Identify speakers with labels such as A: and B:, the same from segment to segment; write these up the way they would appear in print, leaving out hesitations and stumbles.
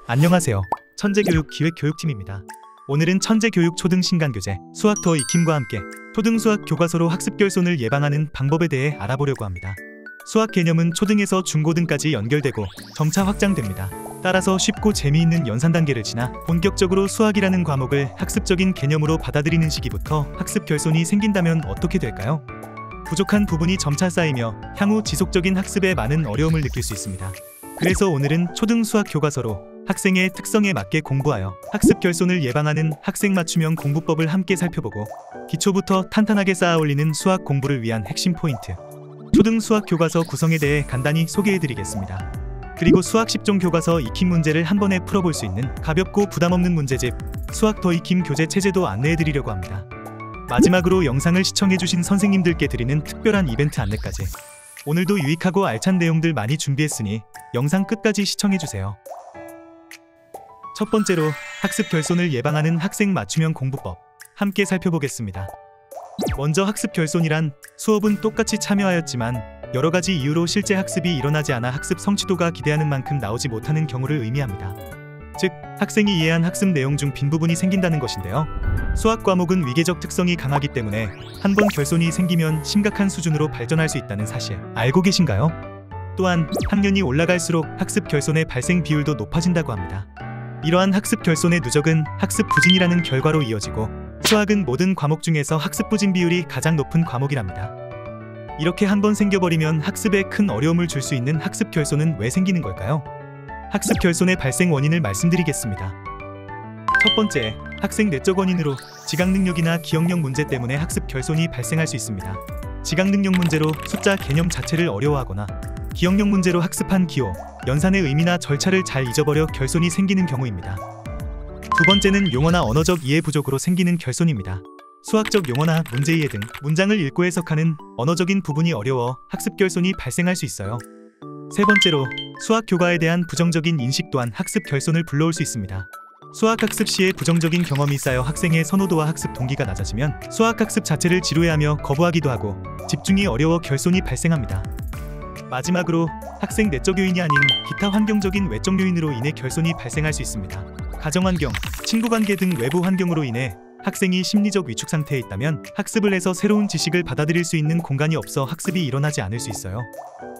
A: 안녕하세요. 천재교육 기획교육팀입니다. 오늘은 천재교육 초등 신간교재 수학 더 익힘과 함께 초등수학 교과서로 학습 결손을 예방하는 방법에 대해 알아보려고 합니다. 수학 개념은 초등에서 중고등까지 연결되고 점차 확장됩니다. 따라서 쉽고 재미있는 연산 단계를 지나 본격적으로 수학이라는 과목을 학습적인 개념으로 받아들이는 시기부터 학습 결손이 생긴다면 어떻게 될까요? 부족한 부분이 점차 쌓이며 향후 지속적인 학습에 많은 어려움을 느낄 수 있습니다. 그래서 오늘은 초등 수학 교과서로 학생의 특성에 맞게 공부하여 학습 결손을 예방하는 학생 맞춤형 공부법을 함께 살펴보고 기초부터 탄탄하게 쌓아 올리는 수학 공부를 위한 핵심 포인트, 초등 수학 교과서 구성에 대해 간단히 소개해드리겠습니다. 그리고 수학 10종 교과서 익힘 문제를 한 번에 풀어볼 수 있는 가볍고 부담없는 문제집 수학 더 익힘 교재 체제도 안내해드리려고 합니다. 마지막으로 영상을 시청해주신 선생님들께 드리는 특별한 이벤트 안내까지. 오늘도 유익하고 알찬 내용들 많이 준비했으니 영상 끝까지 시청해주세요. 첫 번째로 학습 결손을 예방하는 학생 맞춤형 공부법 함께 살펴보겠습니다. 먼저 학습 결손이란 수업은 똑같이 참여하였지만 여러가지 이유로 실제 학습이 일어나지 않아 학습 성취도가 기대하는 만큼 나오지 못하는 경우를 의미합니다. 즉, 학생이 이해한 학습 내용 중 빈 부분이 생긴다는 것인데요. 수학 과목은 위계적 특성이 강하기 때문에 한 번 결손이 생기면 심각한 수준으로 발전할 수 있다는 사실 알고 계신가요? 또한 학년이 올라갈수록 학습 결손의 발생 비율도 높아진다고 합니다. 이러한 학습 결손의 누적은 학습 부진이라는 결과로 이어지고 수학은 모든 과목 중에서 학습 부진 비율이 가장 높은 과목이랍니다. 이렇게 한 번 생겨버리면 학습에 큰 어려움을 줄 수 있는 학습 결손은 왜 생기는 걸까요? 학습 결손의 발생 원인을 말씀드리겠습니다. 첫 번째, 학생 내적 원인으로 지각 능력이나 기억력 문제 때문에 학습 결손이 발생할 수 있습니다. 지각 능력 문제로 숫자 개념 자체를 어려워하거나 기억력 문제로 학습한 기호, 연산의 의미나 절차를 잘 잊어버려 결손이 생기는 경우입니다. 두 번째는 용어나 언어적 이해 부족으로 생기는 결손입니다. 수학적 용어나 문제이해 등 문장을 읽고 해석하는 언어적인 부분이 어려워 학습 결손이 발생할 수 있어요. 세 번째로 수학 교과에 대한 부정적인 인식 또한 학습 결손을 불러올 수 있습니다. 수학 학습 시에 부정적인 경험이 쌓여 학생의 선호도와 학습 동기가 낮아지면 수학 학습 자체를 지루해하며 거부하기도 하고 집중이 어려워 결손이 발생합니다. 마지막으로 학생 내적 요인이 아닌 기타 환경적인 외적 요인으로 인해 결손이 발생할 수 있습니다. 가정환경, 친구관계 등 외부 환경으로 인해 학생이 심리적 위축 상태에 있다면 학습을 해서 새로운 지식을 받아들일 수 있는 공간이 없어 학습이 일어나지 않을 수 있어요.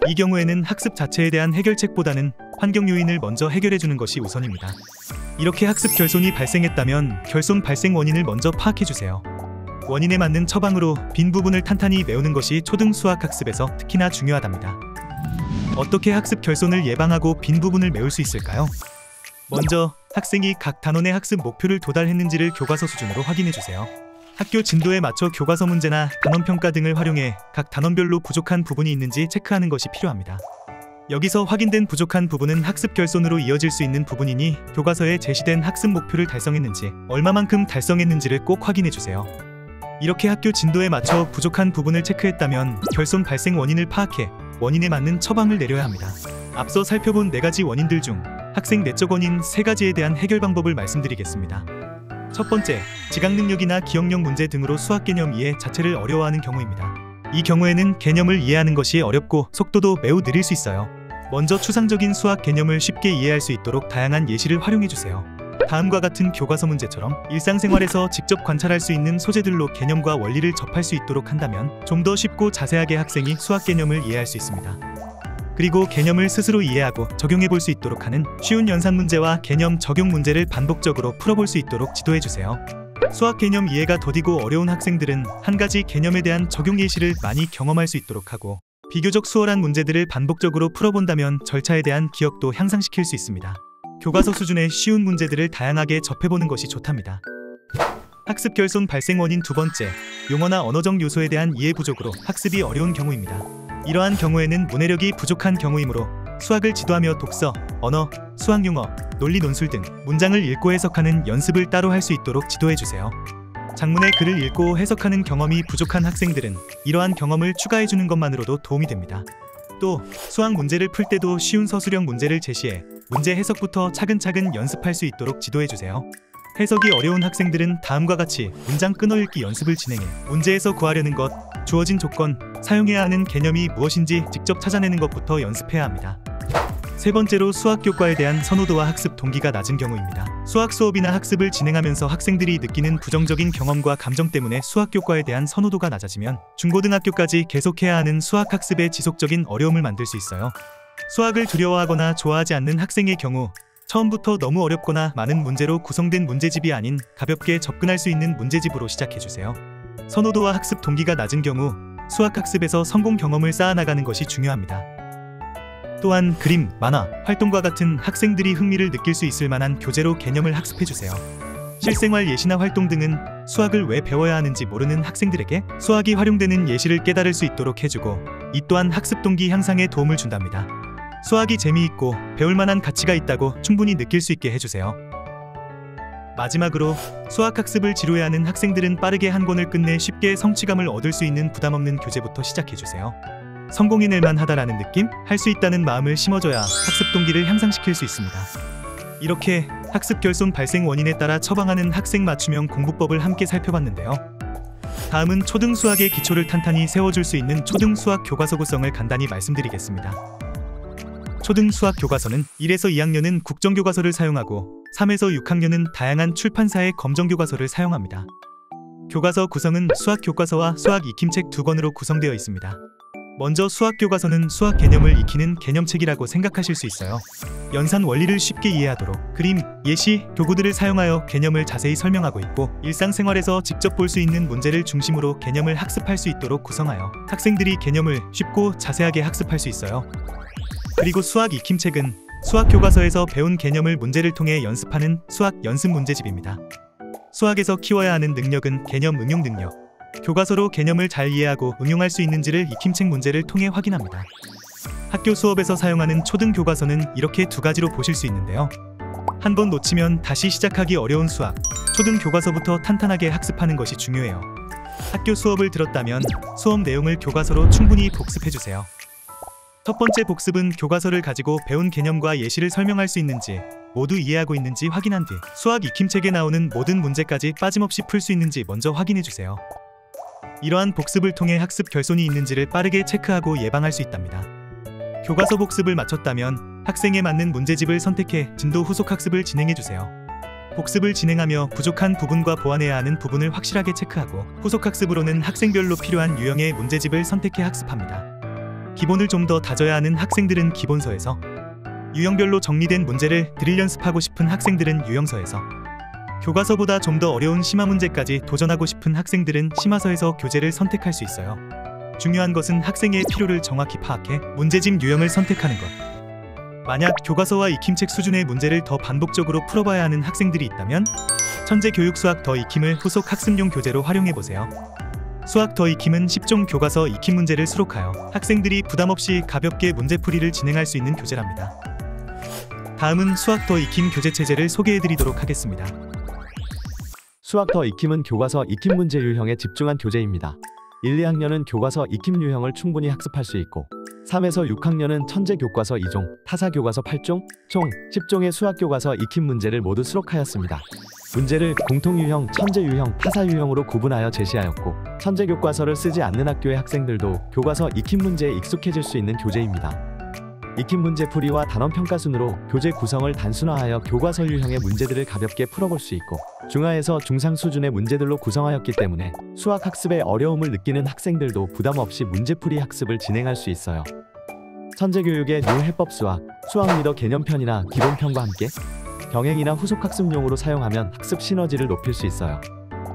A: 이 경우에는 학습 자체에 대한 해결책보다는 환경 요인을 먼저 해결해주는 것이 우선입니다. 이렇게 학습 결손이 발생했다면 결손 발생 원인을 먼저 파악해주세요. 원인에 맞는 처방으로 빈 부분을 탄탄히 메우는 것이 초등 수학 학습에서 특히나 중요하답니다. 어떻게 학습 결손을 예방하고 빈 부분을 메울 수 있을까요? 먼저 학생이 각 단원의 학습 목표를 도달했는지를 교과서 수준으로 확인해주세요. 학교 진도에 맞춰 교과서 문제나 단원평가 등을 활용해 각 단원별로 부족한 부분이 있는지 체크하는 것이 필요합니다. 여기서 확인된 부족한 부분은 학습 결손으로 이어질 수 있는 부분이니 교과서에 제시된 학습 목표를 달성했는지, 얼마만큼 달성했는지를 꼭 확인해주세요. 이렇게 학교 진도에 맞춰 부족한 부분을 체크했다면 결손 발생 원인을 파악해 원인에 맞는 처방을 내려야 합니다. 앞서 살펴본 4가지 원인들 중 학생 내적 원인 3가지에 대한 해결 방법을 말씀드리겠습니다. 첫 번째, 지각 능력이나 기억력 문제 등으로 수학 개념 이해 자체를 어려워하는 경우입니다. 이 경우에는 개념을 이해하는 것이 어렵고 속도도 매우 느릴 수 있어요. 먼저 추상적인 수학 개념을 쉽게 이해할 수 있도록 다양한 예시를 활용해주세요. 다음과 같은 교과서 문제처럼 일상생활에서 직접 관찰할 수 있는 소재들로 개념과 원리를 접할 수 있도록 한다면 좀 더 쉽고 자세하게 학생이 수학 개념을 이해할 수 있습니다. 그리고 개념을 스스로 이해하고 적용해 볼 수 있도록 하는 쉬운 연산 문제와 개념 적용 문제를 반복적으로 풀어볼 수 있도록 지도해주세요. 수학 개념 이해가 더디고 어려운 학생들은 한 가지 개념에 대한 적용 예시를 많이 경험할 수 있도록 하고 비교적 수월한 문제들을 반복적으로 풀어본다면 절차에 대한 기억도 향상시킬 수 있습니다. 교과서 수준의 쉬운 문제들을 다양하게 접해보는 것이 좋답니다. 학습 결손 발생 원인 두 번째, 용어나 언어적 요소에 대한 이해 부족으로 학습이 어려운 경우입니다. 이러한 경우에는 문해력이 부족한 경우이므로 수학을 지도하며 독서, 언어, 수학 용어, 논리 논술 등 문장을 읽고 해석하는 연습을 따로 할 수 있도록 지도해주세요. 장문의 글을 읽고 해석하는 경험이 부족한 학생들은 이러한 경험을 추가해주는 것만으로도 도움이 됩니다. 또 수학 문제를 풀 때도 쉬운 서술형 문제를 제시해 문제 해석부터 차근차근 연습할 수 있도록 지도해주세요. 해석이 어려운 학생들은 다음과 같이 문장 끊어읽기 연습을 진행해 문제에서 구하려는 것, 주어진 조건, 사용해야 하는 개념이 무엇인지 직접 찾아내는 것부터 연습해야 합니다. 세 번째로 수학 교과에 대한 선호도와 학습 동기가 낮은 경우입니다. 수학 수업이나 학습을 진행하면서 학생들이 느끼는 부정적인 경험과 감정 때문에 수학 교과에 대한 선호도가 낮아지면 중고등학교까지 계속해야 하는 수학 학습에 지속적인 어려움을 만들 수 있어요. 수학을 두려워하거나 좋아하지 않는 학생의 경우 처음부터 너무 어렵거나 많은 문제로 구성된 문제집이 아닌 가볍게 접근할 수 있는 문제집으로 시작해주세요. 선호도와 학습 동기가 낮은 경우 수학 학습에서 성공 경험을 쌓아나가는 것이 중요합니다. 또한 그림, 만화, 활동과 같은 학생들이 흥미를 느낄 수 있을 만한 교재로 개념을 학습해주세요. 실생활 예시나 활동 등은 수학을 왜 배워야 하는지 모르는 학생들에게 수학이 활용되는 예시를 깨달을 수 있도록 해주고, 이 또한 학습 동기 향상에 도움을 준답니다. 수학이 재미있고 배울 만한 가치가 있다고 충분히 느낄 수 있게 해주세요. 마지막으로 수학 학습을 지루해하는 학생들은 빠르게 한 권을 끝내 쉽게 성취감을 얻을 수 있는 부담없는 교재부터 시작해주세요. 성공해낼 만하다라는 느낌? 할 수 있다는 마음을 심어줘야 학습 동기를 향상시킬 수 있습니다. 이렇게 학습 결손 발생 원인에 따라 처방하는 학생 맞춤형 공부법을 함께 살펴봤는데요. 다음은 초등 수학의 기초를 탄탄히 세워줄 수 있는 초등 수학 교과서 구성을 간단히 말씀드리겠습니다. 초등 수학 교과서는 1에서 2학년은 국정교과서를 사용하고 3에서 6학년은 다양한 출판사의 검정교과서를 사용합니다. 교과서 구성은 수학 교과서와 수학 익힘책 두 권으로 구성되어 있습니다. 먼저 수학 교과서는 수학 개념을 익히는 개념책이라고 생각하실 수 있어요. 연산 원리를 쉽게 이해하도록 그림, 예시, 도구들을 사용하여 개념을 자세히 설명하고 있고, 일상생활에서 직접 볼 수 있는 문제를 중심으로 개념을 학습할 수 있도록 구성하여 학생들이 개념을 쉽고 자세하게 학습할 수 있어요. 그리고 수학 익힘책은 수학 교과서에서 배운 개념을 문제를 통해 연습하는 수학 연습 문제집입니다. 수학에서 키워야 하는 능력은 개념 응용 능력. 교과서로 개념을 잘 이해하고 응용할 수 있는지를 익힘책 문제를 통해 확인합니다. 학교 수업에서 사용하는 초등 교과서는 이렇게 두 가지로 보실 수 있는데요. 한 번 놓치면 다시 시작하기 어려운 수학, 초등 교과서부터 탄탄하게 학습하는 것이 중요해요. 학교 수업을 들었다면 수업 내용을 교과서로 충분히 복습해주세요. 첫 번째 복습은 교과서를 가지고 배운 개념과 예시를 설명할 수 있는지, 모두 이해하고 있는지 확인한 뒤 수학 익힘책에 나오는 모든 문제까지 빠짐없이 풀 수 있는지 먼저 확인해주세요. 이러한 복습을 통해 학습 결손이 있는지를 빠르게 체크하고 예방할 수 있답니다. 교과서 복습을 마쳤다면 학생에 맞는 문제집을 선택해 진도 후속 학습을 진행해주세요. 복습을 진행하며 부족한 부분과 보완해야 하는 부분을 확실하게 체크하고, 후속 학습으로는 학생별로 필요한 유형의 문제집을 선택해 학습합니다. 기본을 좀 더 다져야 하는 학생들은 기본서에서, 유형별로 정리된 문제를 드릴 연습하고 싶은 학생들은 유형서에서, 교과서보다 좀 더 어려운 심화 문제까지 도전하고 싶은 학생들은 심화서에서 교재를 선택할 수 있어요. 중요한 것은 학생의 필요를 정확히 파악해 문제집 유형을 선택하는 것. 만약 교과서와 익힘책 수준의 문제를 더 반복적으로 풀어봐야 하는 학생들이 있다면 천재교육 수학 더 익힘을 후속 학습용 교재로 활용해보세요. 수학 더 익힘은 10종 교과서 익힘 문제를 수록하여 학생들이 부담없이 가볍게 문제풀이를 진행할 수 있는 교재랍니다. 다음은 수학 더 익힘 교재 체제를 소개해드리도록 하겠습니다.
B: 수학 더 익힘은 교과서 익힘 문제 유형에 집중한 교재입니다. 1, 2학년은 교과서 익힘 유형을 충분히 학습할 수 있고, 3에서 6학년은 천재 교과서 2종, 타사 교과서 8종, 총 10종의 수학 교과서 익힘 문제를 모두 수록하였습니다. 문제를 공통 유형, 천재 유형, 타사 유형으로 구분하여 제시하였고, 천재 교과서를 쓰지 않는 학교의 학생들도 교과서 익힘 문제에 익숙해질 수 있는 교재입니다. 익힘 문제풀이와 단원 평가 순으로 교재 구성을 단순화하여 교과서 유형의 문제들을 가볍게 풀어볼 수 있고, 중하에서 중상 수준의 문제들로 구성하였기 때문에 수학 학습에 어려움을 느끼는 학생들도 부담 없이 문제풀이 학습을 진행할 수 있어요. 천재교육의 뉴 해법 수학, 수학 리더 개념편이나 기본편과 함께 병행이나 후속 학습용으로 사용하면 학습 시너지를 높일 수 있어요.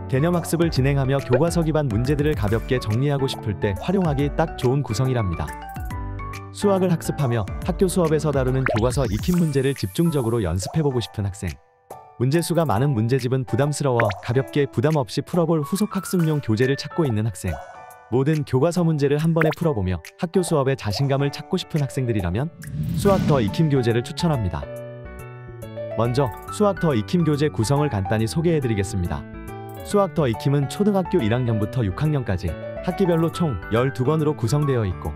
B: 개념 학습을 진행하며 교과서 기반 문제들을 가볍게 정리하고 싶을 때 활용하기 딱 좋은 구성이랍니다. 수학을 학습하며 학교 수업에서 다루는 교과서 익힘 문제를 집중적으로 연습해보고 싶은 학생, 문제수가 많은 문제집은 부담스러워 가볍게 부담 없이 풀어볼 후속 학습용 교재를 찾고 있는 학생, 모든 교과서 문제를 한 번에 풀어보며 학교 수업에 자신감을 찾고 싶은 학생들이라면 수학 더 익힘 교재를 추천합니다. 먼저 수학 더 익힘 교재 구성을 간단히 소개해드리겠습니다. 수학 더 익힘은 초등학교 1학년부터 6학년까지 학기별로 총 12권으로 구성되어 있고,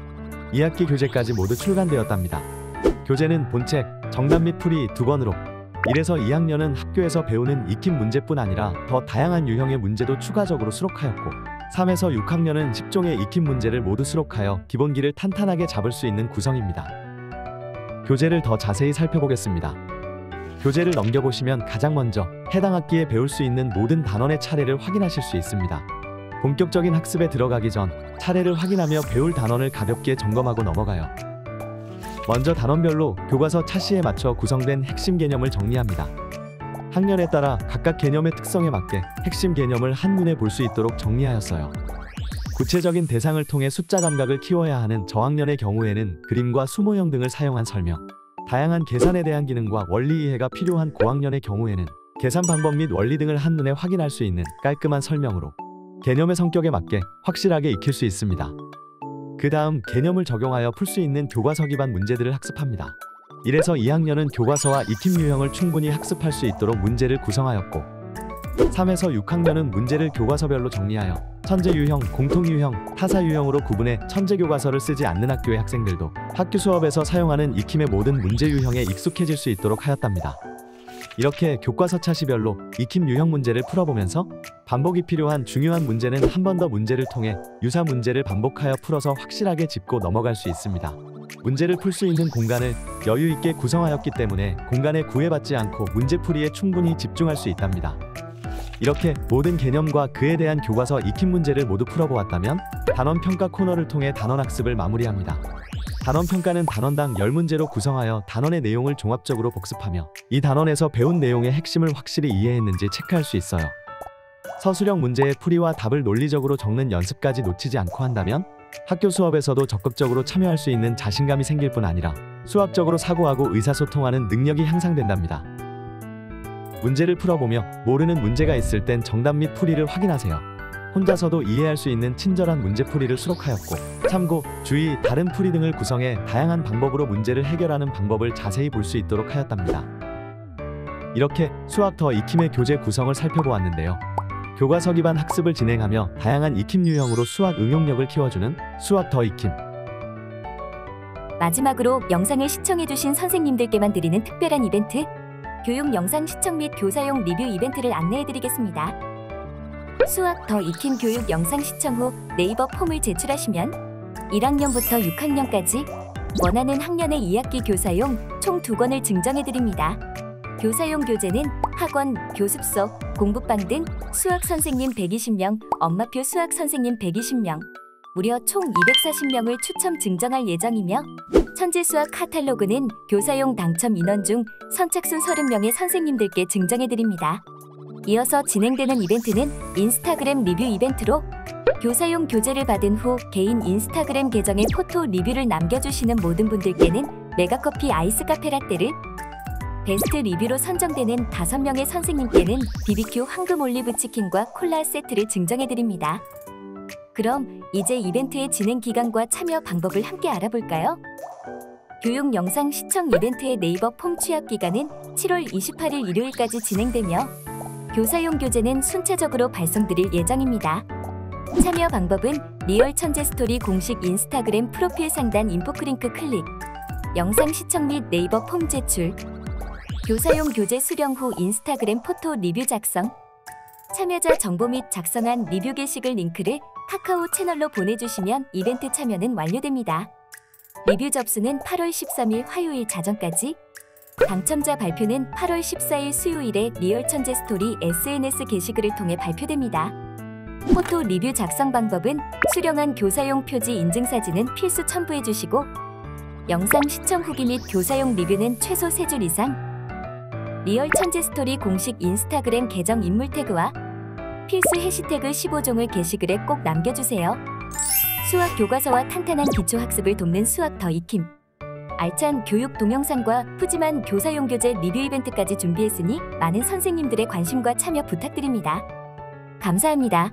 B: 2학기 교재까지 모두 출간되었답니다. 교재는 본책, 정답 및 풀이 2권으로 1에서 2학년은 학교에서 배우는 익힘 문제뿐 아니라 더 다양한 유형의 문제도 추가적으로 수록하였고, 3에서 6학년은 10종의 익힘 문제를 모두 수록하여 기본기를 탄탄하게 잡을 수 있는 구성입니다. 교재를 더 자세히 살펴보겠습니다. 교재를 넘겨보시면 가장 먼저 해당 학기에 배울 수 있는 모든 단원의 차례를 확인하실 수 있습니다. 본격적인 학습에 들어가기 전 차례를 확인하며 배울 단원을 가볍게 점검하고 넘어가요. 먼저 단원별로 교과서 차시에 맞춰 구성된 핵심 개념을 정리합니다. 학년에 따라 각각 개념의 특성에 맞게 핵심 개념을 한눈에 볼 수 있도록 정리하였어요. 구체적인 대상을 통해 숫자 감각을 키워야 하는 저학년의 경우에는 그림과 수모형 등을 사용한 설명, 다양한 계산에 대한 기능과 원리 이해가 필요한 고학년의 경우에는 계산 방법 및 원리 등을 한눈에 확인할 수 있는 깔끔한 설명으로 개념의 성격에 맞게 확실하게 익힐 수 있습니다. 그 다음 개념을 적용하여 풀 수 있는 교과서 기반 문제들을 학습합니다. 1에서 2학년은 교과서와 익힘 유형을 충분히 학습할 수 있도록 문제를 구성하였고 3에서 6학년은 문제를 교과서별로 정리하여 천재 유형, 공통 유형, 타사 유형으로 구분해 천재 교과서를 쓰지 않는 학교의 학생들도 학교 수업에서 사용하는 익힘의 모든 문제 유형에 익숙해질 수 있도록 하였답니다. 이렇게 교과서 차시별로 익힘 유형 문제를 풀어보면서 반복이 필요한 중요한 문제는 한 번 더 문제를 통해 유사 문제를 반복하여 풀어서 확실하게 짚고 넘어갈 수 있습니다. 문제를 풀 수 있는 공간을 여유 있게 구성하였기 때문에 공간에 구애받지 않고 문제풀이에 충분히 집중할 수 있답니다. 이렇게 모든 개념과 그에 대한 교과서 익힘 문제를 모두 풀어보았다면 단원평가 코너를 통해 단원학습을 마무리합니다. 단원평가는 단원당 10문제로 구성하여 단원의 내용을 종합적으로 복습하며 이 단원에서 배운 내용의 핵심을 확실히 이해했는지 체크할 수 있어요. 서술형 문제의 풀이와 답을 논리적으로 적는 연습까지 놓치지 않고 한다면 학교 수업에서도 적극적으로 참여할 수 있는 자신감이 생길 뿐 아니라 수학적으로 사고하고 의사소통하는 능력이 향상된답니다. 문제를 풀어보며 모르는 문제가 있을 땐 정답 및 풀이를 확인하세요. 혼자서도 이해할 수 있는 친절한 문제풀이를 수록하였고 참고, 주의, 다른 풀이 등을 구성해 다양한 방법으로 문제를 해결하는 방법을 자세히 볼 수 있도록 하였답니다. 이렇게 수학 더 익힘의 교재 구성을 살펴보았는데요. 교과서 기반 학습을 진행하며 다양한 익힘 유형으로 수학 응용력을 키워주는 수학 더 익힘.
C: 마지막으로 영상을 시청해주신 선생님들께만 드리는 특별한 이벤트, 교육 영상 시청 및 교사용 리뷰 이벤트를 안내해드리겠습니다. 수학 더 익힘 교육 영상 시청 후 네이버 폼을 제출하시면 1학년부터 6학년까지 원하는 학년의 2학기 교사용 총 2권을 증정해드립니다. 교사용 교재는 학원, 교습소, 공부방 등 수학 선생님 120명, 엄마표 수학 선생님 120명, 무려 총 240명을 추첨 증정할 예정이며 천재 수학 카탈로그는 교사용 당첨 인원 중 선착순 30명의 선생님들께 증정해드립니다. 이어서 진행되는 이벤트는 인스타그램 리뷰 이벤트로 교사용 교재를 받은 후 개인 인스타그램 계정에 포토 리뷰를 남겨주시는 모든 분들께는 메가커피 아이스 카페 라떼를, 베스트 리뷰로 선정되는 5명의 선생님께는 BBQ 황금 올리브 치킨과 콜라 세트를 증정해드립니다. 그럼 이제 이벤트의 진행 기간과 참여 방법을 함께 알아볼까요? 교육 영상 시청 이벤트의 네이버 폼 취합 기간은 7월 28일 일요일까지 진행되며 교사용 교재는 순차적으로 발송드릴 예정입니다. 참여 방법은 리얼 천재 스토리 공식 인스타그램 프로필 상단 인포크링크 클릭, 영상 시청 및 네이버 폼 제출, 교사용 교재 수령 후 인스타그램 포토 리뷰 작성, 참여자 정보 및 작성한 리뷰 게시글 링크를 카카오 채널로 보내주시면 이벤트 참여는 완료됩니다. 리뷰 접수는 8월 13일 화요일 자정까지, 당첨자 발표는 8월 14일 수요일에 리얼 천재 스토리 SNS 게시글을 통해 발표됩니다. 포토 리뷰 작성 방법은 수령한 교사용 표지 인증사진은 필수 첨부해주시고 영상 시청 후기 및 교사용 리뷰는 최소 3줄 이상, 리얼 천재 스토리 공식 인스타그램 계정 인물 태그와 필수 해시태그 15종을 게시글에 꼭 남겨주세요. 수학 교과서와 탄탄한 기초 학습을 돕는 수학 더 익힘. 알찬 교육 동영상과 푸짐한 교사용 교재 리뷰 이벤트까지 준비했으니 많은 선생님들의 관심과 참여 부탁드립니다. 감사합니다.